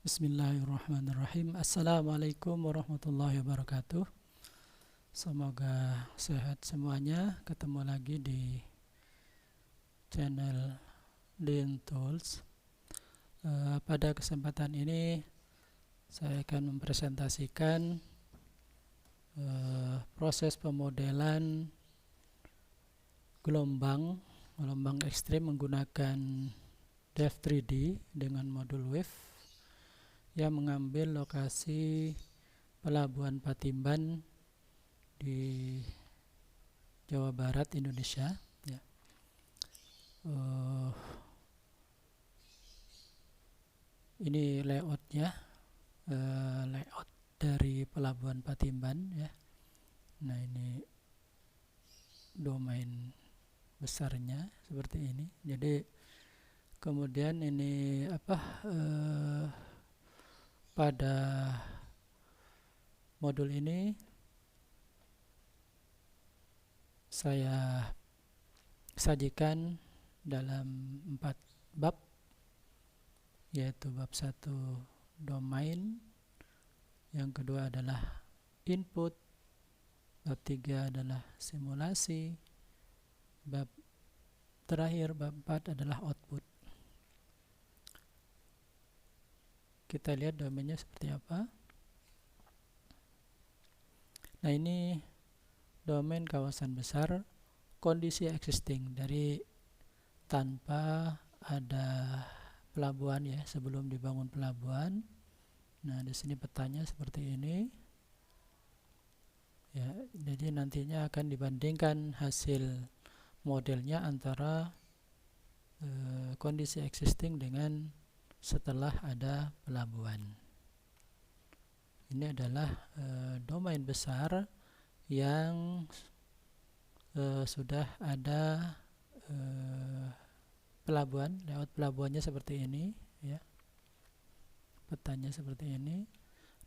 Bismillahirrahmanirrahim. Assalamualaikum warahmatullahi wabarakatuh. Semoga sehat semuanya. Ketemu lagi di channel Lean Tools. Pada kesempatan ini saya akan mempresentasikan proses pemodelan gelombang ekstrim menggunakan Depth 3D dengan modul Wave yang mengambil lokasi Pelabuhan Patimban di Jawa Barat, Indonesia. Ya. Ini layoutnya, layout dari Pelabuhan Patimban. Ya. Nah, ini domain besarnya seperti ini. Jadi kemudian ini pada modul ini saya sajikan dalam 4 bab, yaitu bab 1 domain, yang kedua adalah input, bab 3 adalah simulasi, bab terakhir bab 4 adalah output. Kita lihat domainnya seperti apa. Nah, ini domain kawasan besar kondisi existing, dari tanpa ada pelabuhan ya, sebelum dibangun pelabuhan. Nah, di sini petanya seperti ini. Ya, jadi nantinya akan dibandingkan hasil modelnya antara kondisi existing dengan setelah ada pelabuhan. Ini adalah domain besar yang sudah ada pelabuhan. Lewat pelabuhannya seperti ini ya, petanya seperti ini.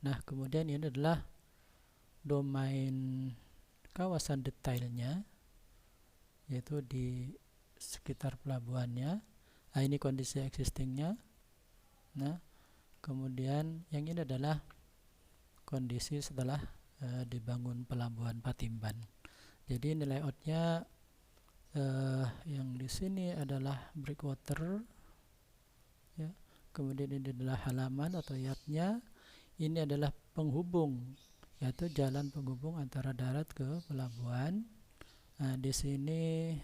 Nah, kemudian ini adalah domain kawasan detailnya, yaitu di sekitar pelabuhannya. Nah, ini kondisi existingnya. Nah, kemudian yang ini adalah kondisi setelah dibangun pelabuhan Patimban. Jadi ini layoutnya, yang di sini adalah breakwater ya. Kemudian ini adalah halaman atau yardnya. Ini adalah penghubung, yaitu jalan penghubung antara darat ke pelabuhan. Nah, di sini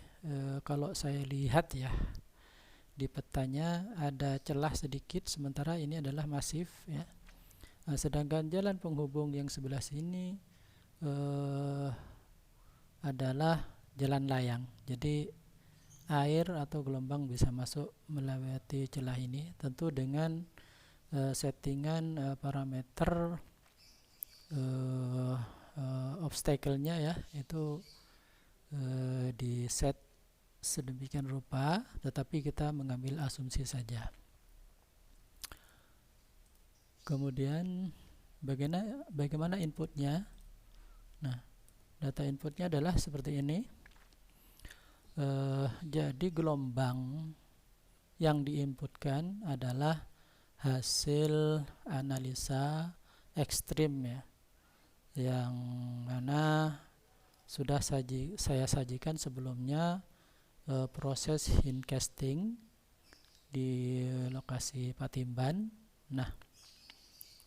kalau saya lihat ya, di petanya ada celah sedikit, sementara ini adalah masif ya. Nah, sedangkan jalan penghubung yang sebelah sini adalah jalan layang. Jadi air atau gelombang bisa masuk melewati celah ini, tentu dengan settingan parameter obstacle-nya ya, itu di set sedemikian rupa, tetapi kita mengambil asumsi saja. Kemudian bagaimana inputnya? Nah, data inputnya adalah seperti ini. Jadi gelombang yang diinputkan adalah hasil analisa ekstrim ya, yang mana sudah saya sajikan sebelumnya, proses hindcasting di lokasi Patimban. Nah,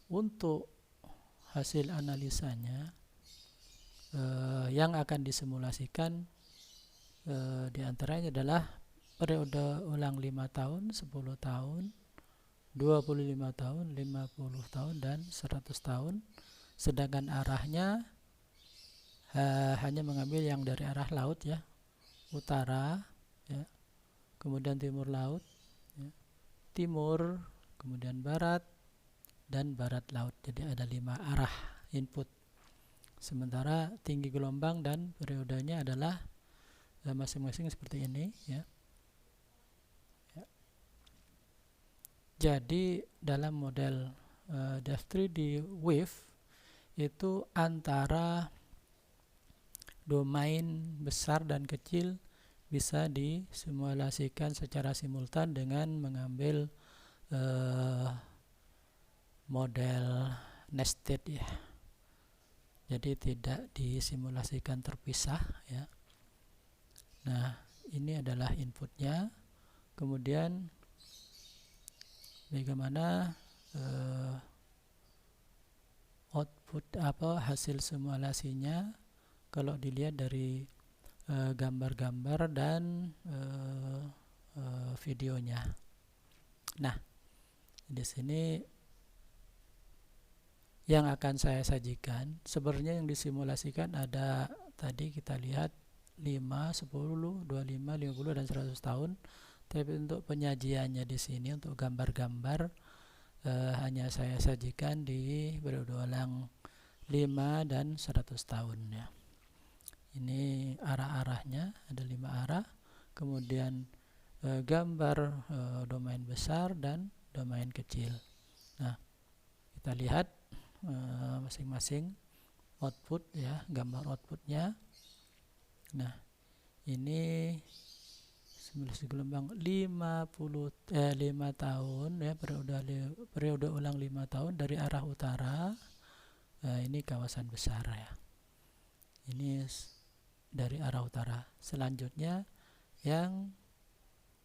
untuk hasil analisanya yang akan disimulasikan diantaranya adalah periode ulang 5 tahun, 10 tahun, 25 tahun, 50 tahun, dan 100 tahun. Sedangkan arahnya hanya mengambil yang dari arah laut ya, utara ya, kemudian timur laut ya, timur, kemudian barat, dan barat laut. Jadi ada 5 arah input. Sementara tinggi gelombang dan periodenya adalah masing-masing seperti ini ya. Jadi dalam model Depth 3D Wave itu antara domain besar dan kecil bisa disimulasikan secara simultan dengan mengambil model nested ya. Jadi tidak disimulasikan terpisah ya. Nah, ini adalah inputnya. Kemudian bagaimana output hasil simulasinya kalau dilihat dari gambar-gambar dan videonya. Nah, di sini yang akan saya sajikan sebenarnya yang disimulasikan ada tadi kita lihat 5, 10, 25, 50 dan 100 tahun. Tapi untuk penyajiannya di sini untuk gambar-gambar hanya saya sajikan di periode ulang 5 dan 100 tahun ya. Ini arah-arahnya ada 5 arah. Kemudian gambar domain besar dan domain kecil. Nah, kita lihat masing-masing output ya, gambar outputnya. Nah, ini simulasi gelombang 5 tahun ya, periode ulang 5 tahun dari arah utara. Ini kawasan besar ya. Ini dari arah utara. Selanjutnya yang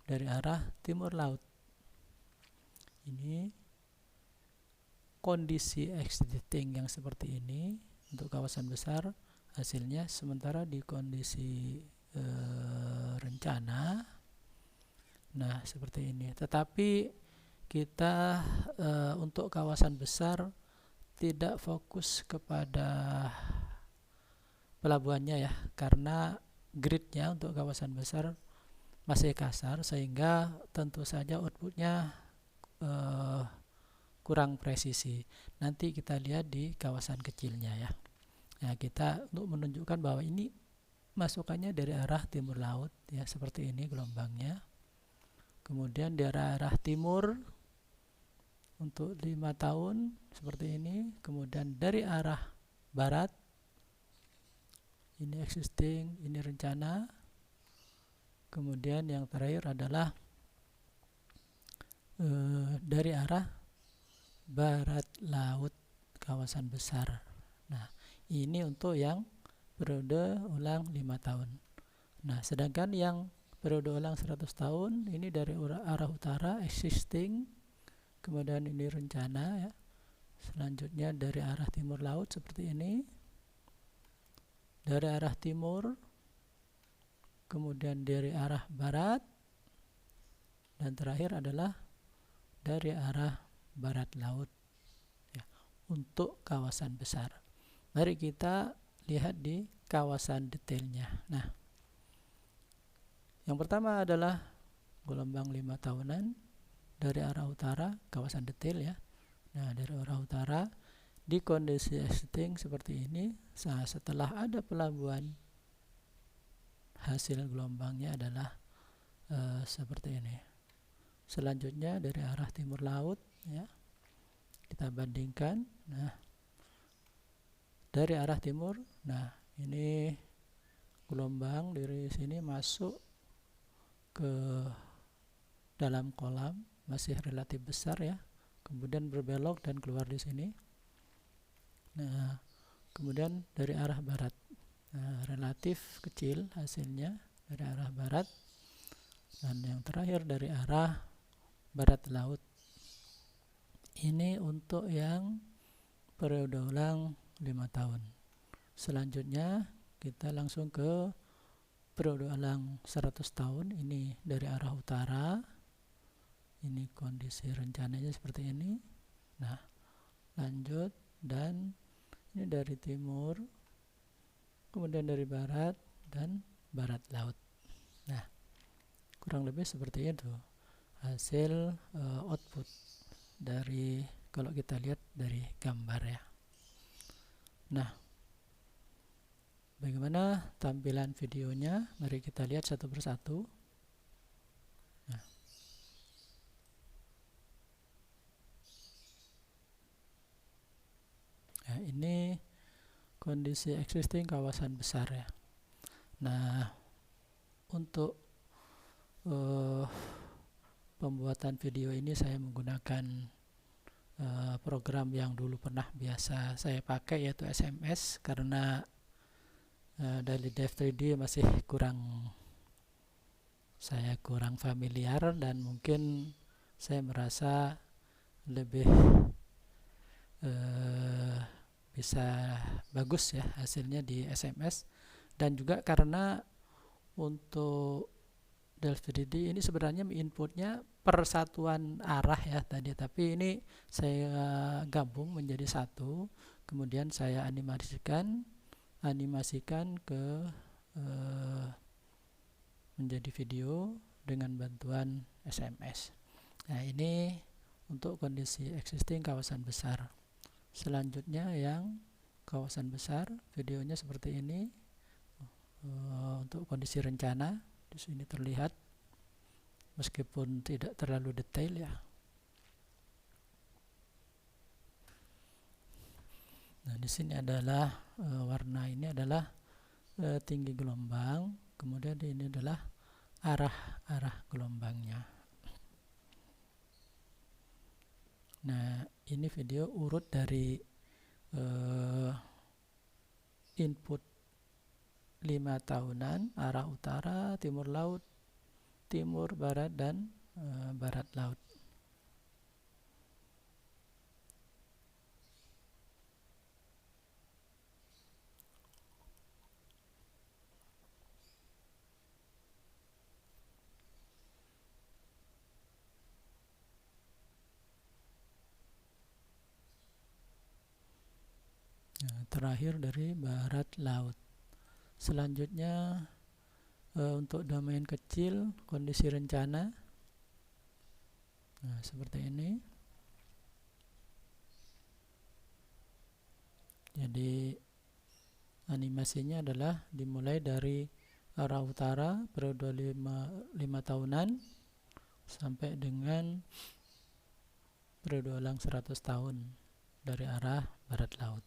dari arah timur laut. Ini kondisi existing yang seperti ini untuk kawasan besar hasilnya, sementara di kondisi rencana nah seperti ini. Tetapi kita untuk kawasan besar tidak fokus kepada pelabuhannya ya, karena gridnya untuk kawasan besar masih kasar, sehingga tentu saja outputnya kurang presisi. Nanti kita lihat di kawasan kecilnya ya. Nah, kita untuk menunjukkan bahwa ini masukannya dari arah timur laut ya, seperti ini gelombangnya. Kemudian dari arah timur untuk 5 tahun seperti ini. Kemudian dari arah barat ini existing, ini rencana. Kemudian yang terakhir adalah dari arah barat laut kawasan besar. Nah, ini untuk yang periode ulang 5 tahun. Nah, sedangkan yang periode ulang 100 tahun ini dari arah utara existing, kemudian ini rencana ya. Selanjutnya dari arah timur laut seperti ini. Dari arah timur, kemudian dari arah barat, dan terakhir adalah dari arah barat laut ya, untuk kawasan besar. Mari kita lihat di kawasan detailnya. Nah, yang pertama adalah gelombang 5 tahunan dari arah utara, kawasan detail ya. Nah, dari arah utara di kondisi existing seperti ini. Nah, setelah ada pelabuhan, hasil gelombangnya adalah seperti ini. Selanjutnya dari arah timur laut ya, kita bandingkan. Nah, dari arah timur, nah ini gelombang dari sini masuk ke dalam kolam, masih relatif besar ya, kemudian berbelok dan keluar di sini. Nah, kemudian dari arah barat, nah, relatif kecil hasilnya dari arah barat. Dan yang terakhir dari arah barat laut. Ini untuk yang periode ulang 5 tahun. Selanjutnya kita langsung ke periode ulang 100 tahun. Ini dari arah utara. Ini kondisi rencananya seperti ini. Nah, lanjut, dan ini dari timur, kemudian dari barat dan barat laut. Nah, kurang lebih seperti itu hasil output dari, kalau kita lihat dari gambar ya. Nah, bagaimana tampilan videonya? Mari kita lihat satu persatu. Nah, ini kondisi existing kawasan besar ya. Nah, untuk pembuatan video ini saya menggunakan program yang dulu pernah biasa saya pakai, yaitu SMS, karena dari Dev 3D masih saya kurang familiar, dan mungkin saya merasa lebih bisa bagus ya hasilnya di SMS. Dan juga karena untuk Delft 3D ini sebenarnya inputnya persatuan arah ya tadi, tapi ini saya gabung menjadi satu, kemudian saya animasikan ke menjadi video dengan bantuan SMS. Nah, ini untuk kondisi existing kawasan besar. Selanjutnya yang kawasan besar, videonya seperti ini. Untuk kondisi rencana di sini terlihat, meskipun tidak terlalu detail ya. Nah, di sini adalah warna ini adalah tinggi gelombang, kemudian ini adalah arah gelombangnya. Nah, ini video urut dari input 5 tahunan, arah utara, timur laut, timur barat, dan barat laut. Nah, terakhir dari barat laut. Selanjutnya untuk domain kecil, kondisi rencana. Nah, seperti ini. Jadi animasinya adalah dimulai dari arah utara periode 5 tahunan sampai dengan periode ulang 100 tahun dari arah barat laut.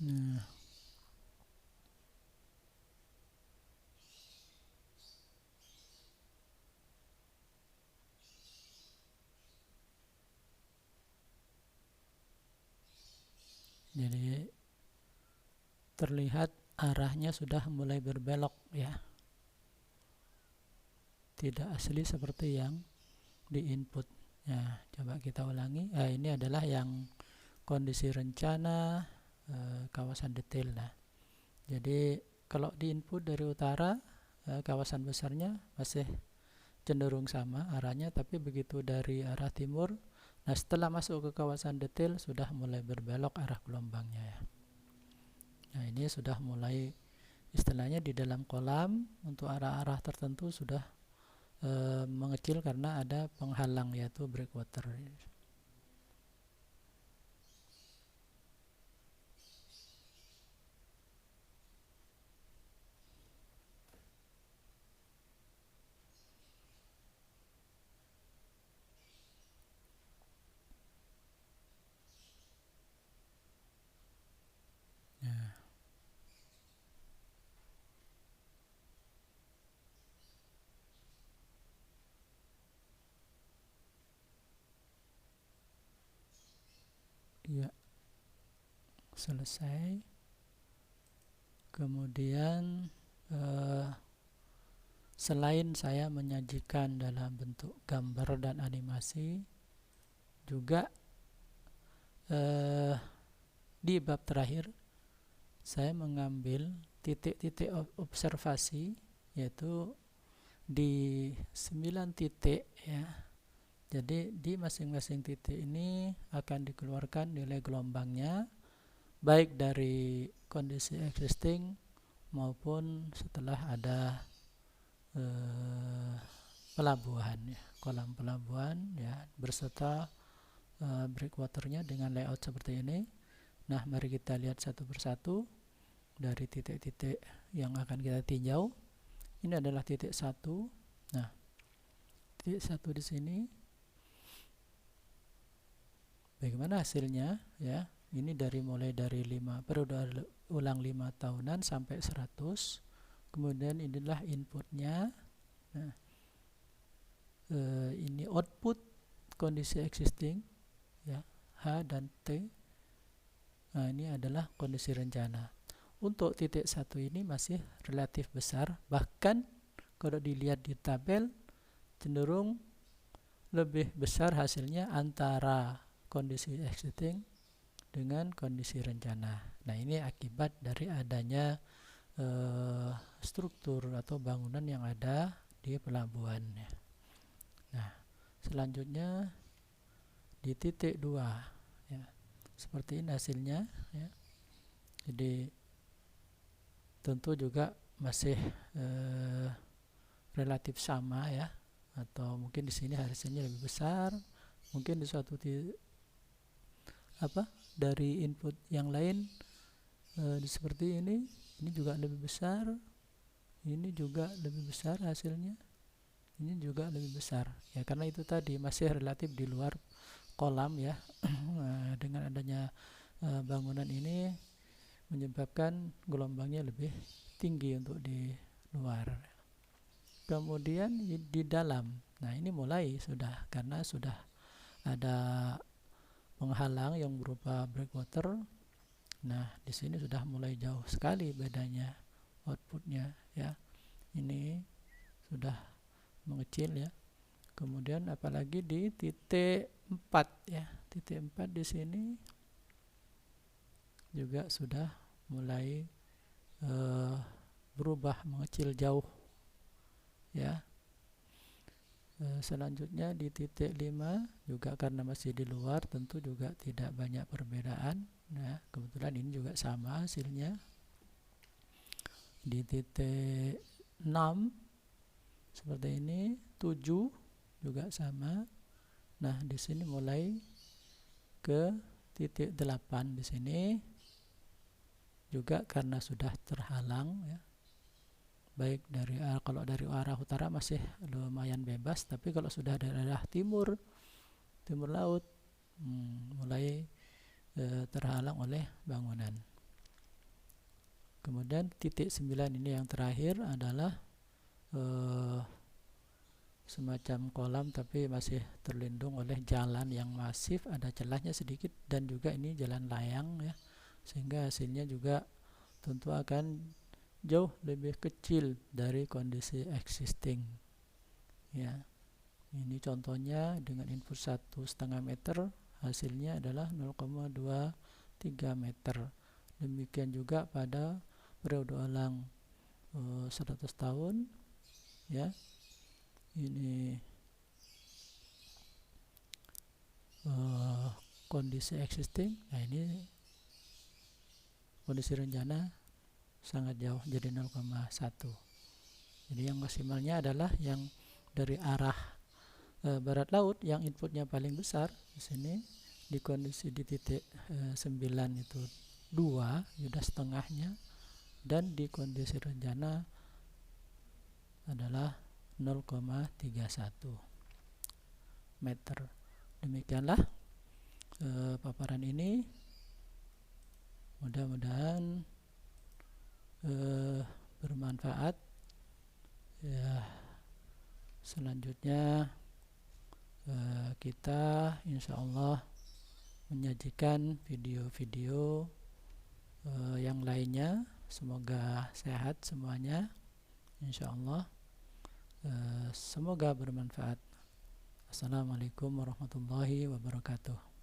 Nah, jadi terlihat arahnya sudah mulai berbelok ya, tidak asli seperti yang di input. Ya, coba kita ulangi. Ini adalah yang kondisi rencana kawasan detail. Nah, jadi kalau di input dari utara, kawasan besarnya masih cenderung sama arahnya, tapi begitu dari arah timur, nah setelah masuk ke kawasan detail sudah mulai berbelok arah gelombangnya ya. Nah, ini sudah mulai istilahnya di dalam kolam untuk arah-arah tertentu sudah mengecil karena ada penghalang, yaitu breakwater. Ya, selesai. Kemudian selain saya menyajikan dalam bentuk gambar dan animasi, juga di bab terakhir saya mengambil titik-titik observasi, yaitu di 9 titik ya. Jadi di masing-masing titik ini akan dikeluarkan nilai gelombangnya, baik dari kondisi existing maupun setelah ada pelabuhan ya, kolam pelabuhan ya, berserta breakwaternya dengan layout seperti ini. Nah, mari kita lihat satu persatu dari titik-titik yang akan kita tinjau. Ini adalah titik 1. Nah, titik 1 di sini Bagaimana hasilnya ya? Ini mulai dari 5 periode ulang 5 tahunan sampai 100. Kemudian inilah inputnya. Nah, ini output kondisi existing ya, H dan T. Nah, ini adalah kondisi rencana. Untuk titik 1 ini masih relatif besar, bahkan kalau dilihat di tabel cenderung lebih besar hasilnya antara kondisi existing dengan kondisi rencana. Nah, ini akibat dari adanya struktur atau bangunan yang ada di pelabuhan. Nah, selanjutnya di titik 2 ya, seperti ini hasilnya ya. Jadi tentu juga masih relatif sama ya, atau mungkin di sini hasilnya lebih besar, mungkin di suatu dari input yang lain seperti ini juga lebih besar, ini juga lebih besar hasilnya, ini juga lebih besar ya, karena itu tadi masih relatif di luar kolam ya. Dengan adanya bangunan ini menyebabkan gelombangnya lebih tinggi untuk di luar. Kemudian di dalam, nah ini mulai sudah, karena sudah ada penghalang yang berupa breakwater. Nah, di sini sudah mulai jauh sekali bedanya outputnya ya. Ini sudah mengecil ya. Kemudian apalagi di titik 4 ya. Titik 4 di sini juga sudah mulai berubah mengecil jauh ya. Selanjutnya di titik 5 juga karena masih di luar, tentu juga tidak banyak perbedaan. Nah, kebetulan ini juga sama hasilnya. Di titik 6 seperti ini, 7 juga sama. Nah, di sini mulai ke titik 8 di sini juga karena sudah terhalang ya. Baik dari kalau dari arah utara masih lumayan bebas, tapi kalau sudah dari arah timur laut mulai terhalang oleh bangunan. Kemudian titik 9 ini yang terakhir adalah semacam kolam tapi masih terlindung oleh jalan yang masif, ada celahnya sedikit, dan juga ini jalan layang ya, sehingga hasilnya juga tentu akan jauh lebih kecil dari kondisi existing ya. Ini contohnya dengan input 1,5 meter, hasilnya adalah 0,23 meter. Demikian juga pada periode ulang 100 tahun ya. Ini kondisi existing. Nah, ini kondisi rencana sangat jauh, jadi 0,1. Jadi yang maksimalnya adalah yang dari arah barat laut yang inputnya paling besar di sini, di kondisi di titik 9 itu 2 sudah setengahnya, dan di kondisi rencana adalah 0,31 meter. Demikianlah paparan ini, mudah-mudahan bermanfaat ya. Selanjutnya kita insyaallah menyajikan video-video yang lainnya. Semoga sehat semuanya insyaallah. Semoga bermanfaat. Assalamualaikum warahmatullahi wabarakatuh.